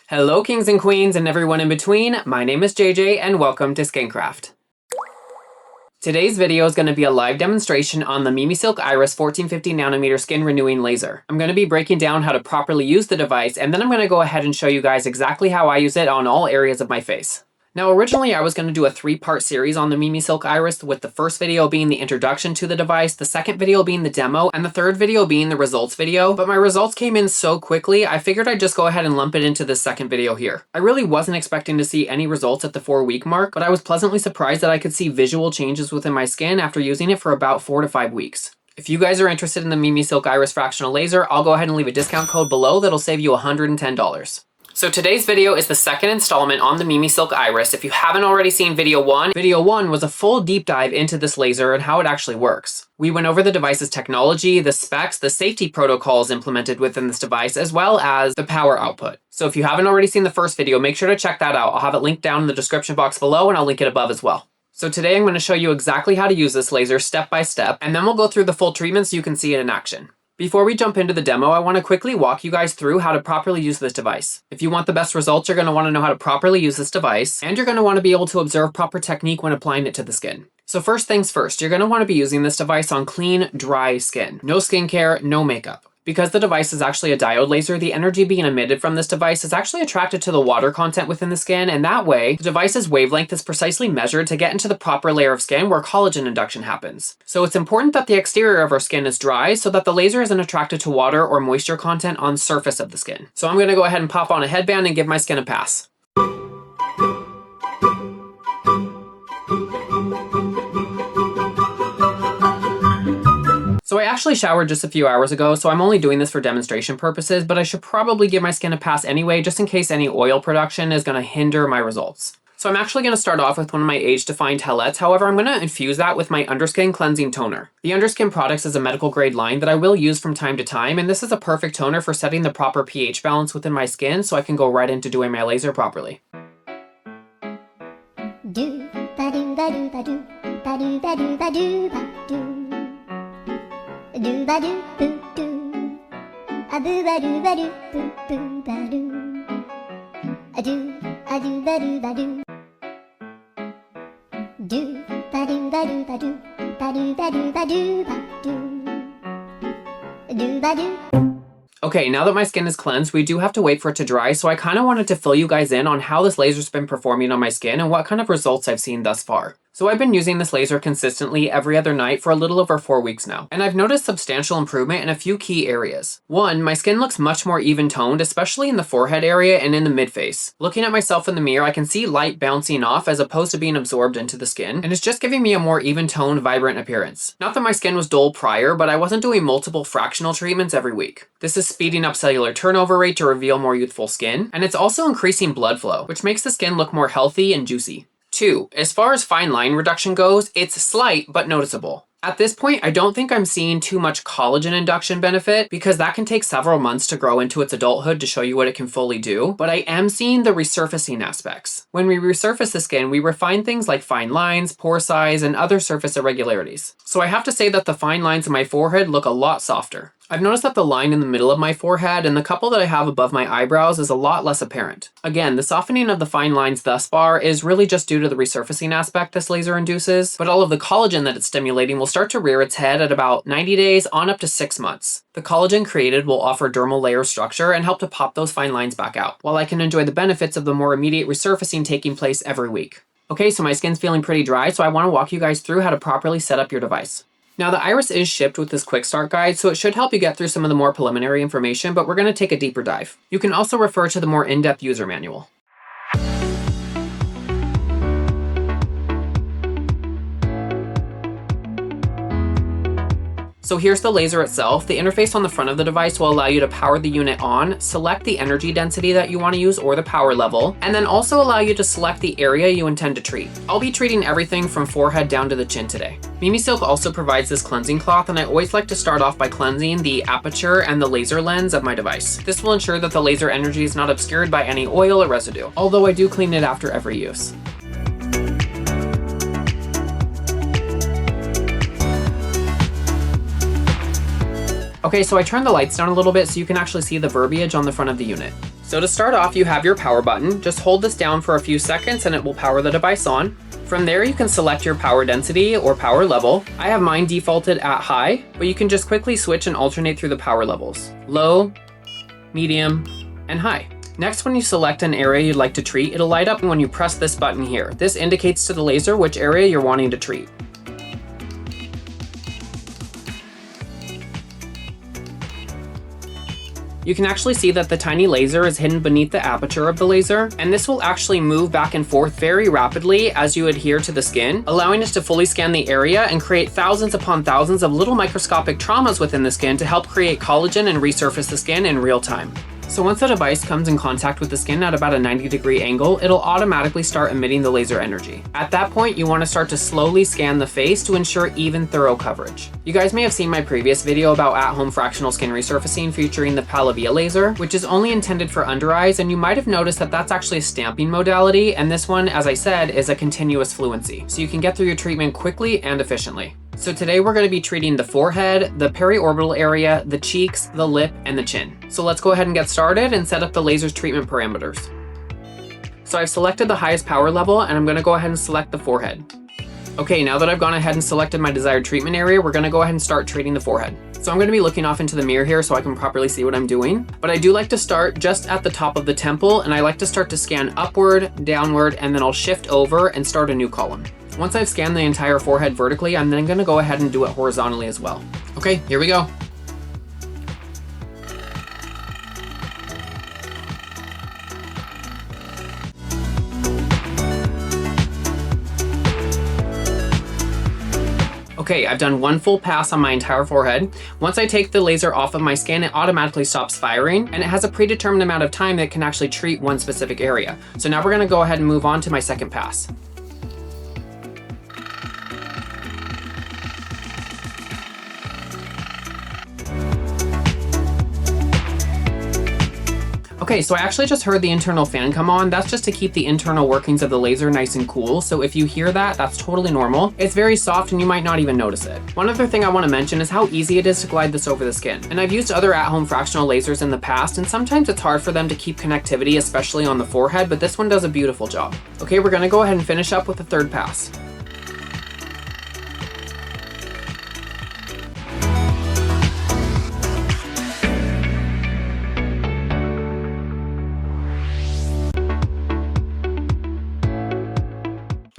Hello kings and queens and everyone in between, my name is JJ and welcome to Skincraft. Today's video is going to be a live demonstration on the Mimisilk Iris 1450nm skin renewing laser. I'm going to be breaking down how to properly use the device, and then I'm going to go ahead and show you guys exactly how I use it on all areas of my face. Now originally I was going to do a 3-part series on the Mimisilk Iris, with the first video being the introduction to the device, the second video being the demo, and the third video being the results video, but my results came in so quickly I figured I'd just go ahead and lump it into this second video here. I really wasn't expecting to see any results at the 4-week mark, but I was pleasantly surprised that I could see visual changes within my skin after using it for about 4 to 5 weeks. If you guys are interested in the Mimisilk Iris fractional laser, I'll go ahead and leave a discount code below that'll save you $110. So today's video is the second installment on the Mimisilk Iris. If you haven't already seen video one was a full deep dive into this laser and how it actually works. We went over the device's technology, the specs, the safety protocols implemented within this device, as well as the power output. So if you haven't already seen the first video, make sure to check that out. I'll have it linked down in the description box below, and I'll link it above as well. So today I'm going to show you exactly how to use this laser step by step, and then we'll go through the full treatment so you can see it in action. Before we jump into the demo, I want to quickly walk you guys through how to properly use this device. If you want the best results, you're going to want to know how to properly use this device, and you're going to want to be able to observe proper technique when applying it to the skin. So first things first, you're going to want to be using this device on clean, dry skin. No skincare, no makeup. Because the device is actually a diode laser, the energy being emitted from this device is actually attracted to the water content within the skin, and that way, the device's wavelength is precisely measured to get into the proper layer of skin where collagen induction happens. So it's important that the exterior of our skin is dry so that the laser isn't attracted to water or moisture content on the surface of the skin. So I'm going to go ahead and pop on a headband and give my skin a pass. So I actually showered just a few hours ago, so I'm only doing this for demonstration purposes, but I should probably give my skin a pass anyway, just in case any oil production is going to hinder my results. So I'm actually going to start off with one of my age-defying tellets. However, I'm going to infuse that with my Underskin Cleansing Toner. The Underskin Products is a medical grade line that I will use from time to time, and this is a perfect toner for setting the proper pH balance within my skin so I can go right into doing my laser properly. Okay, now that my skin is cleansed, we do have to wait for it to dry, so I kind of wanted to fill you guys in on how this laser's been performing on my skin and what kind of results I've seen thus far. So I've been using this laser consistently every other night for a little over 4 weeks now, and I've noticed substantial improvement in a few key areas. One, my skin looks much more even toned, especially in the forehead area and in the mid-face. Looking at myself in the mirror, I can see light bouncing off as opposed to being absorbed into the skin, and it's just giving me a more even toned, vibrant appearance. Not that my skin was dull prior, but I wasn't doing multiple fractional treatments every week. This is speeding up cellular turnover rate to reveal more youthful skin, and it's also increasing blood flow, which makes the skin look more healthy and juicy. 2. As far as fine line reduction goes, it's slight but noticeable. At this point, I don't think I'm seeing too much collagen induction benefit because that can take several months to grow into its adulthood to show you what it can fully do, but I am seeing the resurfacing aspects. When we resurface the skin, we refine things like fine lines, pore size, and other surface irregularities. So I have to say that the fine lines in my forehead look a lot softer. I've noticed that the line in the middle of my forehead and the couple that I have above my eyebrows is a lot less apparent. Again, the softening of the fine lines thus far is really just due to the resurfacing aspect this laser induces, but all of the collagen that it's stimulating will start to rear its head at about 90 days on up to 6 months. The collagen created will offer dermal layer structure and help to pop those fine lines back out, while I can enjoy the benefits of the more immediate resurfacing taking place every week. Okay, so my skin's feeling pretty dry, so I want to walk you guys through how to properly set up your device. Now the Iris is shipped with this quick start guide, so it should help you get through some of the more preliminary information, but we're going to take a deeper dive. You can also refer to the more in-depth user manual. So here's the laser itself. The interface on the front of the device will allow you to power the unit on, select the energy density that you want to use or the power level, and then also allow you to select the area you intend to treat. I'll be treating everything from forehead down to the chin today. Mimisilk also provides this cleansing cloth, and I always like to start off by cleansing the aperture and the laser lens of my device. This will ensure that the laser energy is not obscured by any oil or residue, although I do clean it after every use. Okay, so I turned the lights down a little bit so you can actually see the verbiage on the front of the unit. So to start off, you have your power button. Just hold this down for a few seconds and it will power the device on. From there, you can select your power density or power level. I have mine defaulted at high, but you can just quickly switch and alternate through the power levels: low, medium, and high. Next, when you select an area you'd like to treat, it'll light up when you press this button here. This indicates to the laser which area you're wanting to treat. You can actually see that the tiny laser is hidden beneath the aperture of the laser, and this will actually move back and forth very rapidly as you adhere to the skin, allowing us to fully scan the area and create thousands upon thousands of little microscopic traumas within the skin to help create collagen and resurface the skin in real time. So once the device comes in contact with the skin at about a 90-degree angle, it'll automatically start emitting the laser energy. At that point, you want to start to slowly scan the face to ensure even, thorough coverage. You guys may have seen my previous video about at-home fractional skin resurfacing featuring the Palavia laser, which is only intended for under eyes, and you might have noticed that that's actually a stamping modality, and this one, as I said, is a continuous fluency, so you can get through your treatment quickly and efficiently. So today we're going to be treating the forehead, the periorbital area, the cheeks, the lip, and the chin. So let's go ahead and get started and set up the laser's treatment parameters. So I've selected the highest power level, and I'm going to go ahead and select the forehead. Okay, now that I've gone ahead and selected my desired treatment area, we're going to go ahead and start treating the forehead. So I'm going to be looking off into the mirror here so I can properly see what I'm doing. But I do like to start just at the top of the temple, and I like to start to scan upward, downward, and then I'll shift over and start a new column. Once I've scanned the entire forehead vertically, I'm then going to go ahead and do it horizontally as well. Okay, here we go. Okay, I've done one full pass on my entire forehead. Once I take the laser off of my skin, it automatically stops firing, and it has a predetermined amount of time that it can actually treat one specific area. So now we're going to go ahead and move on to my second pass. Okay, so I actually just heard the internal fan come on. That's just to keep the internal workings of the laser nice and cool. So if you hear that, that's totally normal. It's very soft and you might not even notice it. One other thing I want to mention is how easy it is to glide this over the skin. And I've used other at-home fractional lasers in the past, and sometimes it's hard for them to keep connectivity, especially on the forehead, but this one does a beautiful job. Okay, we're gonna go ahead and finish up with the third pass.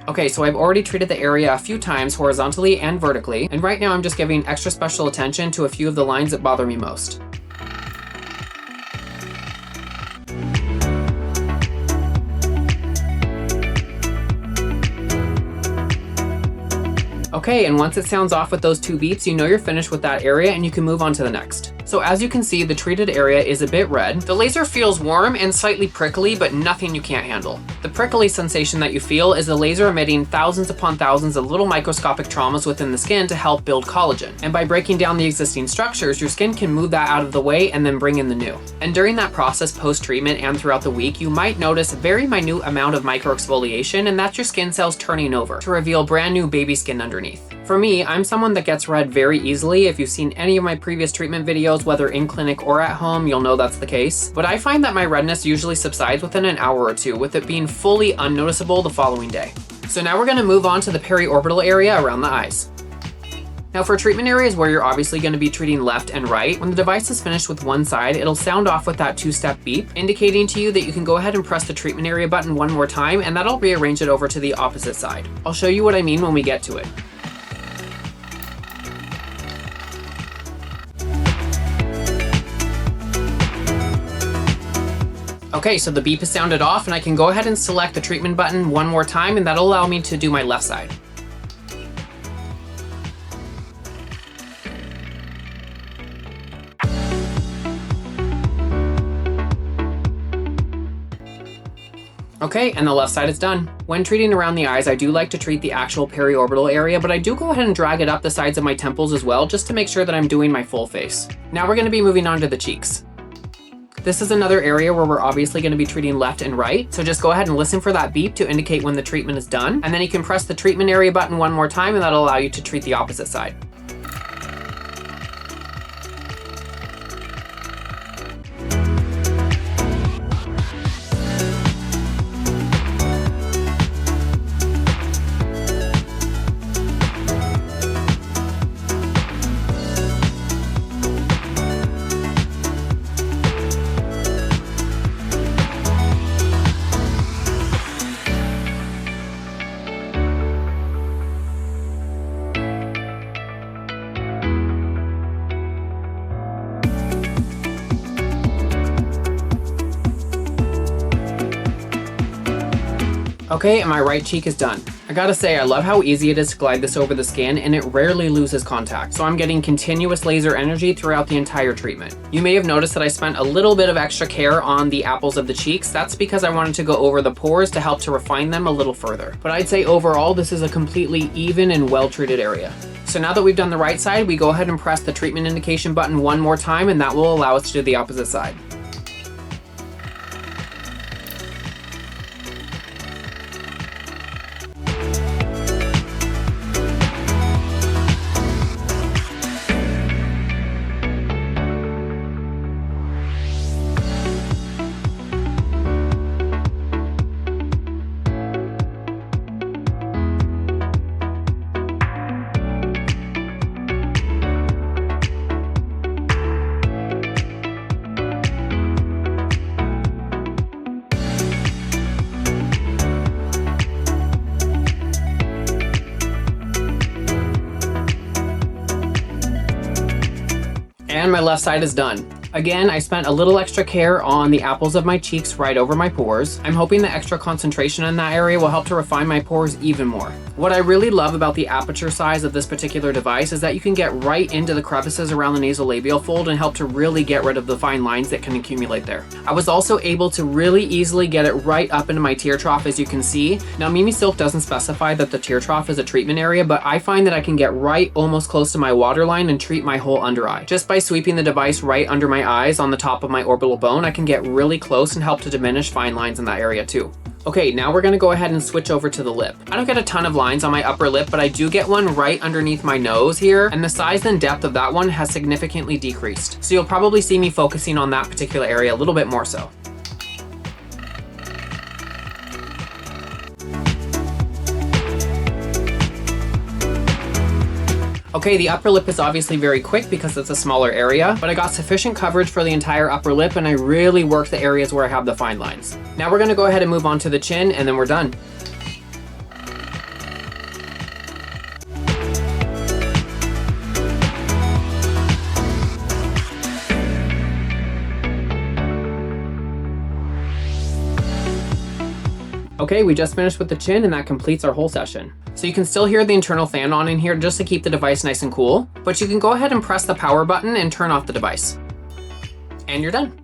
Okay, so I've already treated the area a few times horizontally and vertically, and right now I'm just giving extra special attention to a few of the lines that bother me most. Okay, and once it sounds off with those 2 beeps, you know you're finished with that area and you can move on to the next. So as you can see, the treated area is a bit red. The laser feels warm and slightly prickly, but nothing you can't handle. The prickly sensation that you feel is the laser emitting thousands upon thousands of little microscopic traumas within the skin to help build collagen. And by breaking down the existing structures, your skin can move that out of the way and then bring in the new. And during that process, post-treatment and throughout the week, you might notice a very minute amount of microexfoliation, and that's your skin cells turning over to reveal brand new baby skin underneath. For me, I'm someone that gets red very easily. If you've seen any of my previous treatment videos, whether in clinic or at home, you'll know that's the case. But I find that my redness usually subsides within an hour or two, with it being fully unnoticeable the following day. So now we're going to move on to the periorbital area around the eyes. Now for treatment areas where you're obviously going to be treating left and right, when the device is finished with one side, it'll sound off with that 2-step beep, indicating to you that you can go ahead and press the treatment area button one more time, and that'll rearrange it over to the opposite side. I'll show you what I mean when we get to it. Okay, so the beep is sounded off, and I can go ahead and select the treatment button one more time, and that'll allow me to do my left side. Okay, and the left side is done. When treating around the eyes, I do like to treat the actual periorbital area, but I do go ahead and drag it up the sides of my temples as well, just to make sure that I'm doing my full face. Now we're going to be moving on to the cheeks. This is another area where we're obviously going to be treating left and right, so just go ahead and listen for that beep to indicate when the treatment is done, and then you can press the treatment area button one more time, and that'll allow you to treat the opposite side. Okay, and my right cheek is done. I gotta say, I love how easy it is to glide this over the skin, and it rarely loses contact, so I'm getting continuous laser energy throughout the entire treatment. You may have noticed that I spent a little bit of extra care on the apples of the cheeks. That's because I wanted to go over the pores to help to refine them a little further. But I'd say overall, this is a completely even and well-treated area. So now that we've done the right side, we go ahead and press the treatment indication button one more time, and that will allow us to do the opposite side. And my left side is done. Again, I spent a little extra care on the apples of my cheeks right over my pores. I'm hoping the extra concentration in that area will help to refine my pores even more. What I really love about the aperture size of this particular device is that you can get right into the crevices around the nasolabial fold and help to really get rid of the fine lines that can accumulate there. I was also able to really easily get it right up into my tear trough, as you can see. Now, Mimisilk doesn't specify that the tear trough is a treatment area, but I find that I can get right almost close to my waterline and treat my whole under eye. Just by sweeping the device right under my eyes on the top of my orbital bone, I can get really close and help to diminish fine lines in that area too. Okay, now we're gonna go ahead and switch over to the lip. I don't get a ton of lines on my upper lip, but I do get one right underneath my nose here, and the size and depth of that one has significantly decreased. So you'll probably see me focusing on that particular area a little bit more so. Okay, the upper lip is obviously very quick because it's a smaller area, but I got sufficient coverage for the entire upper lip, and I really worked the areas where I have the fine lines. Now we're gonna go ahead and move on to the chin, and then we're done. Okay, we just finished with the chin, and that completes our whole session. So you can still hear the internal fan on in here just to keep the device nice and cool, but you can go ahead and press the power button and turn off the device. And you're done.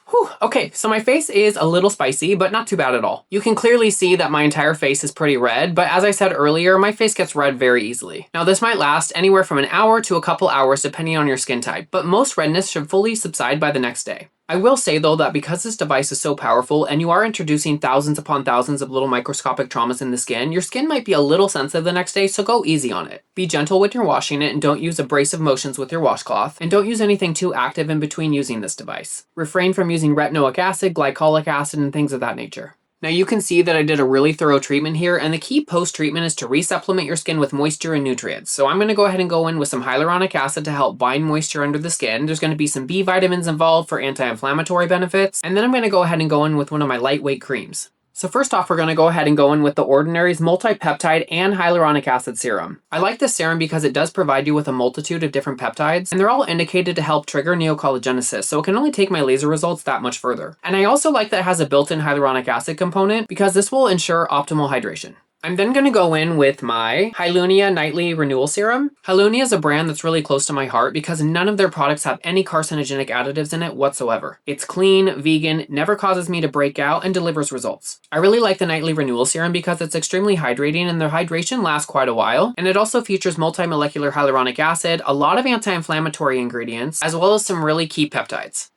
Whew, okay, so my face is a little spicy, but not too bad at all. You can clearly see that my entire face is pretty red, but as I said earlier, my face gets red very easily. Now this might last anywhere from an hour to a couple hours depending on your skin type, but most redness should fully subside by the next day. I will say though that because this device is so powerful and you are introducing thousands upon thousands of little microscopic traumas in the skin, your skin might be a little sensitive the next day, so go easy on it. Be gentle when you're washing it and don't use abrasive motions with your washcloth, and don't use anything too active in between using this device. Refrain from using retinoic acid, glycolic acid, and things of that nature. Now you can see that I did a really thorough treatment here, and the key post-treatment is to resupplement your skin with moisture and nutrients. So I'm going to go ahead and go in with some hyaluronic acid to help bind moisture under the skin. There's going to be some B vitamins involved for anti-inflammatory benefits, and then I'm going to go ahead and go in with one of my lightweight creams. So first off, we're going to go ahead and go in with the Ordinary's multi-peptide and hyaluronic acid serum. I like this serum because it does provide you with a multitude of different peptides, and they're all indicated to help trigger neocollagenesis, so it can only take my laser results that much further. And I also like that it has a built-in hyaluronic acid component because this will ensure optimal hydration. I'm then going to go in with my Hylunia Nightly Renewal Serum. Hylunia is a brand that's really close to my heart because none of their products have any carcinogenic additives in it whatsoever. It's clean, vegan, never causes me to break out, and delivers results. I really like the Nightly Renewal Serum because it's extremely hydrating and the hydration lasts quite a while, and it also features multi-molecular hyaluronic acid, a lot of anti-inflammatory ingredients, as well as some really key peptides.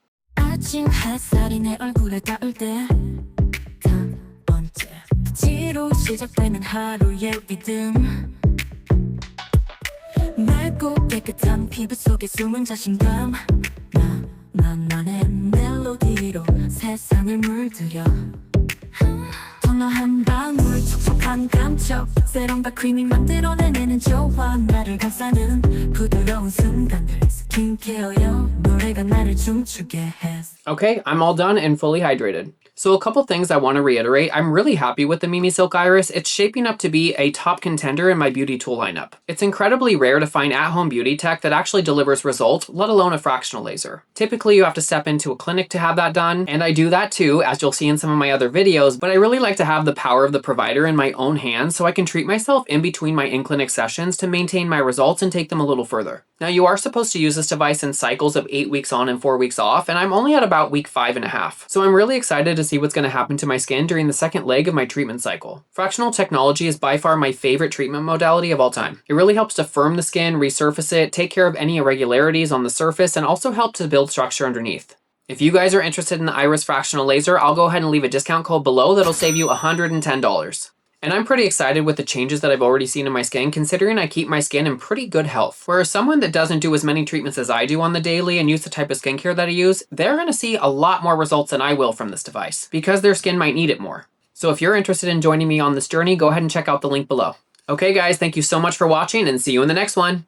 지로 시작되는 하루의 리듬 맑고 깨끗한 피부 속에 숨은 자신감 나만의 멜로디로 세상을 물들여 톤러 한 방울 촉촉한 감촉 세럼과 크림이 만들어내는 조화 나를 감싸는 부드러운 순간들 스킨케어여 노래가 나를 춤추게 해 Okay, I'm all done and fully hydrated. So a couple things I want to reiterate. I'm really happy with the Mimisilk Iris. It's shaping up to be a top contender in my beauty tool lineup. It's incredibly rare to find at-home beauty tech that actually delivers results, let alone a fractional laser. Typically, you have to step into a clinic to have that done, and I do that too, as you'll see in some of my other videos, but I really like to have the power of the provider in my own hands so I can treat myself in between my in-clinic sessions to maintain my results and take them a little further. Now, you are supposed to use this device in cycles of 8 weeks on and 4 weeks off, and I'm only at about week 5.5. So I'm really excited to see what's going to happen to my skin during the second leg of my treatment cycle. Fractional technology is by far my favorite treatment modality of all time. It really helps to firm the skin, resurface it, take care of any irregularities on the surface, and also help to build structure underneath. If you guys are interested in the Iris fractional laser, I'll go ahead and leave a discount code below that'll save you $110. And I'm pretty excited with the changes that I've already seen in my skin, considering I keep my skin in pretty good health. Whereas someone that doesn't do as many treatments as I do on the daily and use the type of skincare that I use, they're going to see a lot more results than I will from this device, because their skin might need it more. So if you're interested in joining me on this journey, go ahead and check out the link below. Okay guys, thank you so much for watching and see you in the next one.